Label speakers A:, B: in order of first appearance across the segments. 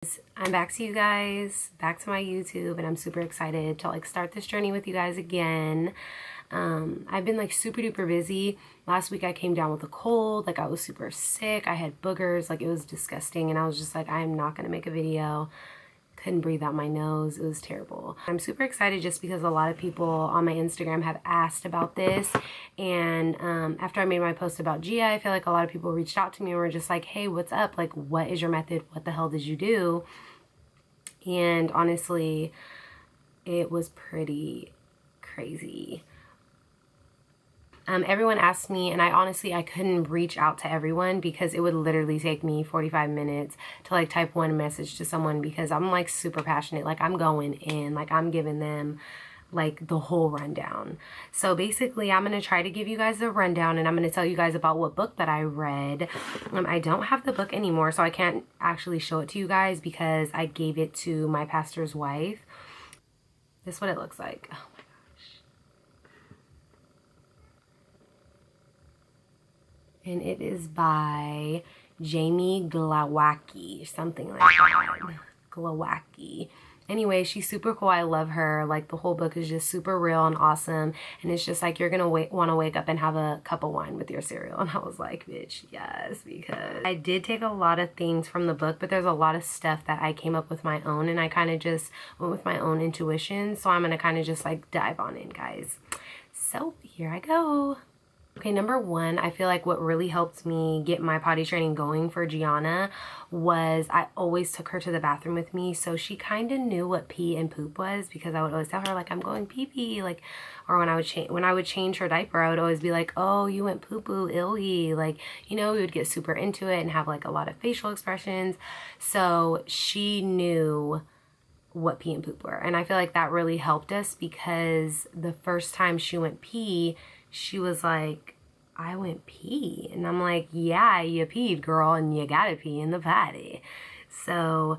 A: I'm back to you guys, back to my YouTube, and I'm super excited to like start this journey with you guys again. I've been like super duper busy. Last week I came down with a cold, like I was super sick. I had boogers, like it was disgusting, and I was just like, I am not gonna make a video. Couldn't breathe out my nose. It was terrible. I'm super excited just because a lot of people on my Instagram have asked about this, and after I made my post about Gia, I feel like a lot of people reached out to me and were just like, hey, what's up? Like, what is your method? What the hell did you do? And honestly, it was pretty crazy. Everyone asked me, and I couldn't reach out to everyone because it would literally take me 45 minutes to like type one message to someone, because I'm like super passionate. Like I'm going in, like I'm giving them like the whole rundown. So basically I'm going to try to give you guys the rundown, and I'm going to tell you guys about what book that I read. I don't have the book anymore, so I can't actually show it to you guys because I gave it to my pastor's wife. This is what it looks like. Oh my gosh. And it is by Jamie Glowacki, something like that. Glowacki. Anyway, she's super cool. I love her. Like the whole book is just super real and awesome. And it's just like you're going to want to wake up and have a cup of wine with your cereal. And I was like, bitch, yes, because I did take a lot of things from the book, but there's a lot of stuff that I came up with my own, and I kind of just went with my own intuition. So I'm going to kind of just like dive on in, guys. So here I go. Okay, number one, I feel like what really helped me get my potty training going for Gianna was I always took her to the bathroom with me, so she kind of knew what pee and poop was, because I would always tell her like, I'm going pee pee, like, or when I would change her diaper, I would always be like, oh, you went poo poo, illy, like, you know, we would get super into it and have like a lot of facial expressions. So she knew what pee and poop were, and I feel like that really helped us, because the first time she went pee, she was like, I went pee. And I'm like, yeah, you peed, girl, and you gotta pee in the potty. So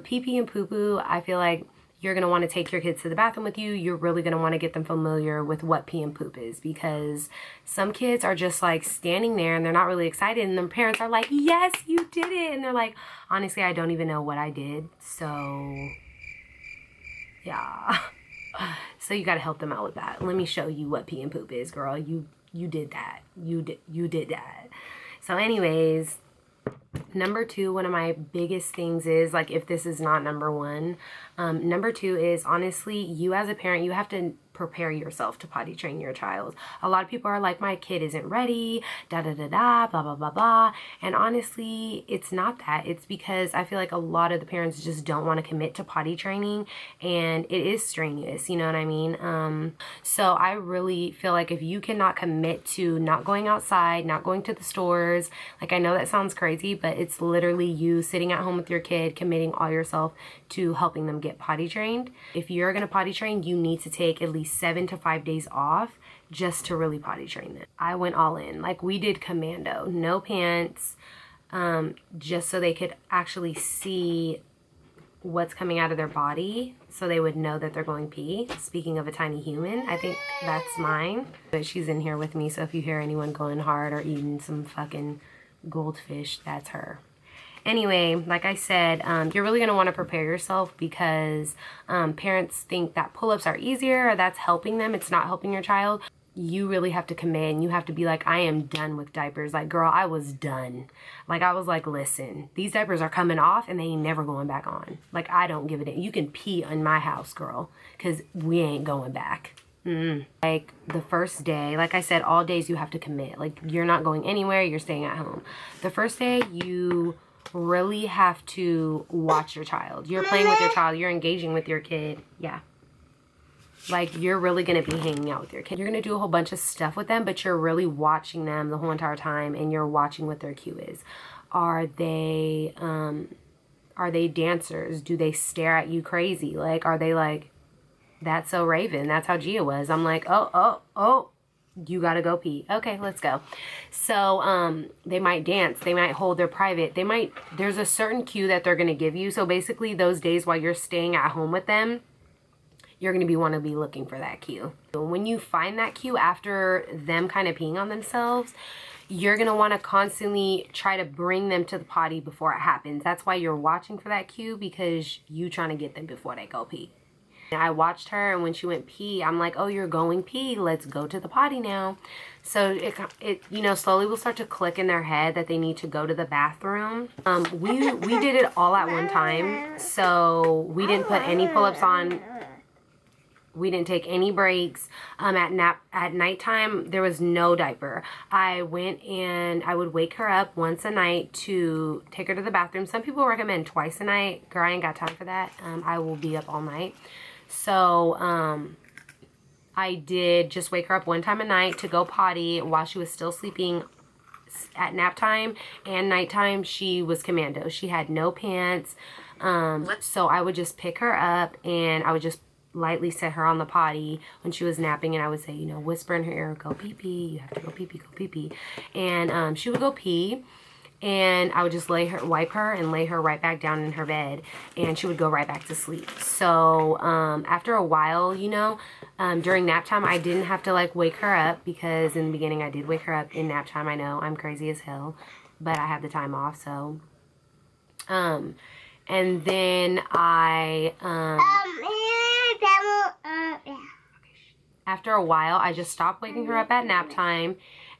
A: pee pee and poo poo, I feel like you're gonna want to take your kids to the bathroom with you. You're really gonna want to get them familiar with what pee and poop is, because some kids are just like standing there and they're not really excited, and their parents are like, yes, you did it. And they're like, honestly, I don't even know what I did. So yeah. So you got to help them out with that. Let me show you what pee and poop is, girl. You did that. You did that. So anyways, number two, one of my biggest things is, like, if this is not number one, number two is, honestly, you as a parent, you have to prepare yourself to potty train your child. A lot of people are like, my kid isn't ready, da da da da, blah blah blah blah. And honestly, it's not that. It's because I feel like a lot of the parents just don't want to commit to potty training, and it is strenuous, you know what I mean? So I really feel like if you cannot commit to not going outside, not going to the stores, like, I know that sounds crazy, but it's literally you sitting at home with your kid, committing all yourself to helping them get potty trained. If you're going to potty train, you need to take at least 7 to 5 days off just to really potty train them. I went all in. Like, we did commando, no pants, just so they could actually see what's coming out of their body, so they would know that they're going pee. Speaking of a tiny human, I think that's mine. But she's in here with me, so if you hear anyone going hard or eating some fucking goldfish, that's her. Anyway, like I said, you're really going to want to prepare yourself, because parents think that pull-ups are easier or that's helping them. It's not helping your child. You really have to commit, and you have to be like, I am done with diapers. Like, girl, I was done. Like, I was like, listen, these diapers are coming off and they ain't never going back on. Like, I don't give a damn. You can pee in my house, girl, because we ain't going back. Like, the first day, like I said, all days you have to commit. Like, you're not going anywhere. You're staying at home. The first day, you really have to watch your child. You're playing with your child. You're engaging with your kid. Yeah. Like, you're really going to be hanging out with your kid. You're going to do a whole bunch of stuff with them, but you're really watching them the whole entire time, and you're watching what their cue is. Are they dancers? Do they stare at you crazy? Like, are they like, that's so Raven? That's how Gia was. I'm like, oh, you gotta go pee. Okay, let's go. So they might dance, they might hold their private, there's a certain cue that they're gonna give you. So basically, those days while you're staying at home with them, you're gonna want to be looking for that cue. When you find that cue after them kind of peeing on themselves, you're going to want to constantly try to bring them to the potty before it happens. That's why you're watching for that cue, because you trying to get them before they go pee. I watched her, and when she went pee, I'm like, oh, you're going pee. Let's go to the potty now. So it you know, slowly will start to click in their head that they need to go to the bathroom. We did it all at one time. So we didn't put any pull-ups on. We didn't take any breaks. At nighttime, there was no diaper. I went and I would wake her up once a night to take her to the bathroom. Some people recommend twice a night. Girl, I ain't got time for that. I will be up all night. So, I did just wake her up one time a night to go potty while she was still sleeping. At nap time and nighttime, she was commando. She had no pants. So I would just pick her up and I would just lightly set her on the potty when she was napping, and I would say, you know, whisper in her ear, go pee pee, you have to go pee pee, go pee pee. And she would go pee, and I would just wipe her and lay her right back down in her bed, and she would go right back to sleep. So after a while, you know, during nap time, I didn't have to like wake her up, because in the beginning I did wake her up in nap time. I know I'm crazy as hell, but I have the time off. So and then after a while, I just stopped waking her up at nap time,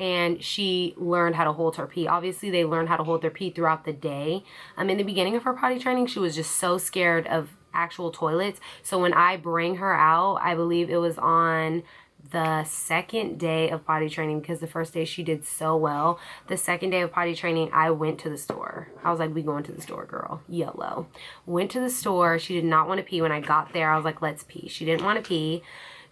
A: and she learned how to hold her pee. Obviously, they learned how to hold their pee throughout the day. In the beginning of her potty training, she was just so scared of actual toilets. So when I bring her out, I believe it was on the second day of potty training, because the first day she did so well. The second day of potty training, I went to the store. I was like, we going to the store, girl. YOLO. Went to the store. She did not want to pee. When I got there, I was like, let's pee. She didn't want to pee.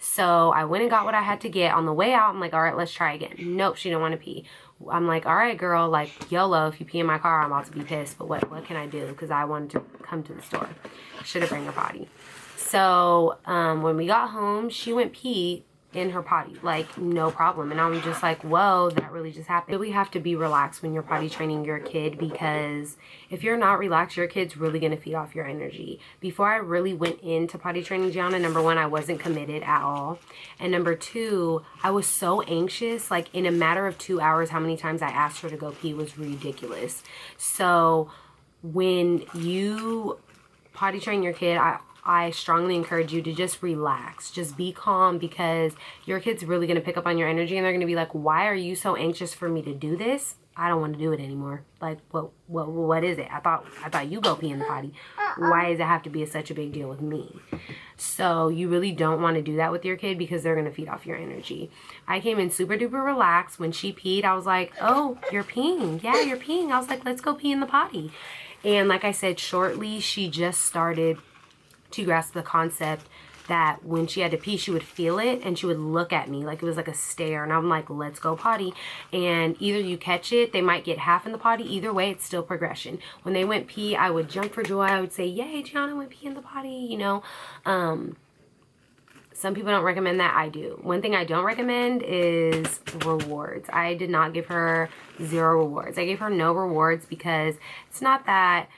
A: So I went and got what I had to get. On the way out, I'm like, all right, let's try again. Nope, she didn't want to pee. I'm like, all right, girl, like, YOLO, if you pee in my car, I'm about to be pissed. But what can I do? Because I wanted to come to the store. Should have bring her potty. So when we got home, she went pee in her potty, like, no problem. And I'm just like, whoa, that really just happened. You really have to be relaxed when you're potty training your kid, because if you're not relaxed, your kid's really going to feed off your energy. Before I really went into potty training Gianna, number one, I wasn't committed at all. And number two, I was so anxious. Like, in a matter of 2 hours, how many times I asked her to go pee was ridiculous. So when you potty train your kid, I strongly encourage you to just relax. Just be calm, because your kid's really going to pick up on your energy, and they're going to be like, why are you so anxious for me to do this? I don't want to do it anymore. Like, what is it? I thought you go pee in the potty. Why does it have to be such a big deal with me? So you really don't want to do that with your kid, because they're going to feed off your energy. I came in super duper relaxed. When she peed, I was like, oh, you're peeing. Yeah, you're peeing. I was like, let's go pee in the potty. And like I said, shortly, she just started to grasp the concept that when she had to pee, she would feel it and she would look at me like it was like a stare. And I'm like, let's go potty. And either you catch it, they might get half in the potty. Either way, it's still progression. When they went pee, I would jump for joy. I would say, yay, Gianna went pee in the potty, you know. Some people don't recommend that. I do. One thing I don't recommend is rewards. I did not give her 0 rewards. I gave her no rewards, because it's not that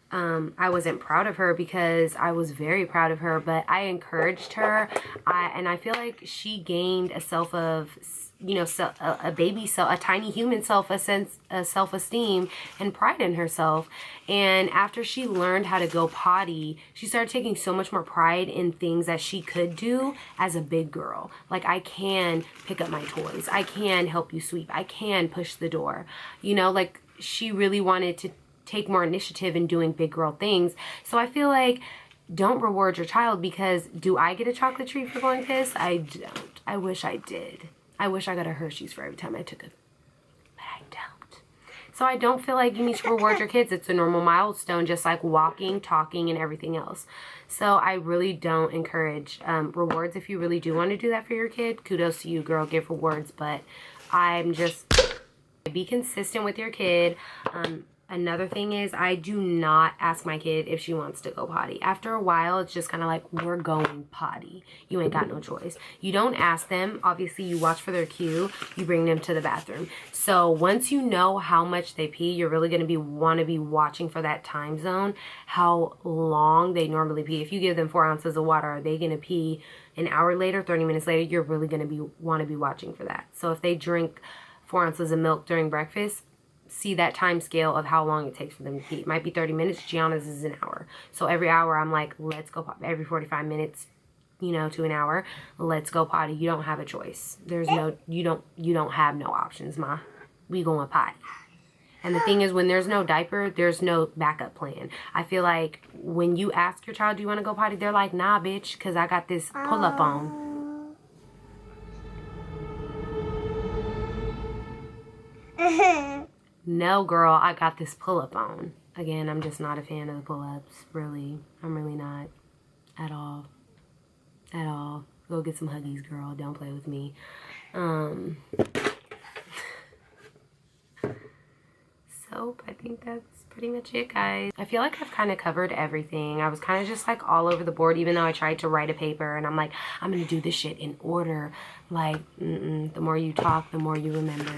A: I wasn't proud of her, because I was very proud of her, but I encouraged her. And I feel like she gained a self of, you know, a baby self, a tiny human self, a sense of self-esteem and pride in herself. And after she learned how to go potty, she started taking so much more pride in things that she could do as a big girl. Like, I can pick up my toys. I can help you sweep. I can push the door. You know, like, she really wanted to take more initiative in doing big girl things. So I feel like, don't reward your child, because do I get a chocolate treat for going piss? I don't. I wish I did. I wish I got a Hershey's for every time I took it, but I don't. So I don't feel like you need to reward your kids. It's a normal milestone, just like walking, talking, and everything else. So I really don't encourage rewards. If you really do want to do that for your kid, kudos to you, girl, give rewards. But I'm just, be consistent with your kid. Another thing is, I do not ask my kid if she wants to go potty. After a while, it's just kind of like, we're going potty. You ain't got no choice. You don't ask them. Obviously, you watch for their cue. You bring them to the bathroom. So once you know how much they pee, you're really going to want to be watching for that time zone, how long they normally pee. If you give them 4 ounces of water, are they going to pee an hour later, 30 minutes later? You're really going to want to be watching for that. So if they drink 4 ounces of milk during breakfast, see that time scale of how long it takes for them to pee. It might be 30 minutes. Gianna's is an hour. So every hour I'm like, let's go potty. Every 45 minutes, you know, to an hour, let's go potty. You don't have a choice. There's no, you don't have no options, ma. We going potty. And the thing is, when there's no diaper, there's no backup plan. I feel like when you ask your child, do you want to go potty? They're like, nah, bitch, because I got this pull-up on. No, girl, I got this pull-up on. Again, I'm just not a fan of the pull-ups, really. I'm really not. At all. At all. Go get some Huggies, girl. Don't play with me. So, I think that's pretty much it, guys. I feel like I've kind of covered everything. I was kind of just like all over the board, even though I tried to write a paper and I'm like, I'm going to do this shit in order. Like, the more you talk, the more you remember.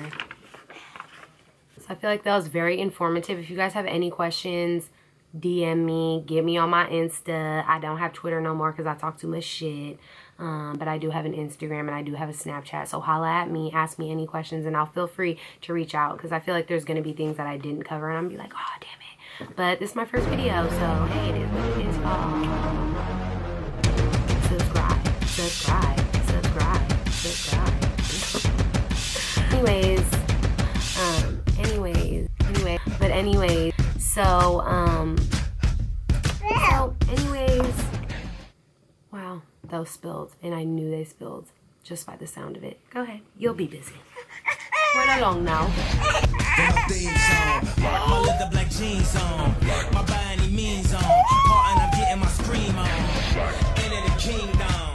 A: I feel like that was very informative. If you guys have any questions, DM me, get me on my Insta. I don't have Twitter no more because I talk too much shit. But I do have an Instagram and I do have a Snapchat. So holla at me, ask me any questions, and I'll feel free to reach out because I feel like there's going to be things that I didn't cover and I'm going to be like, oh, damn it. But this is my first video, so hey, it is what it is, y'all. Subscribe, subscribe, subscribe, subscribe. Anyways, wow, those spilled, and I knew they spilled just by the sound of it. Go ahead, you'll be busy. Run along now. My leather black jeans on, my by any means on, and I'm getting my scream on, into the kingdom.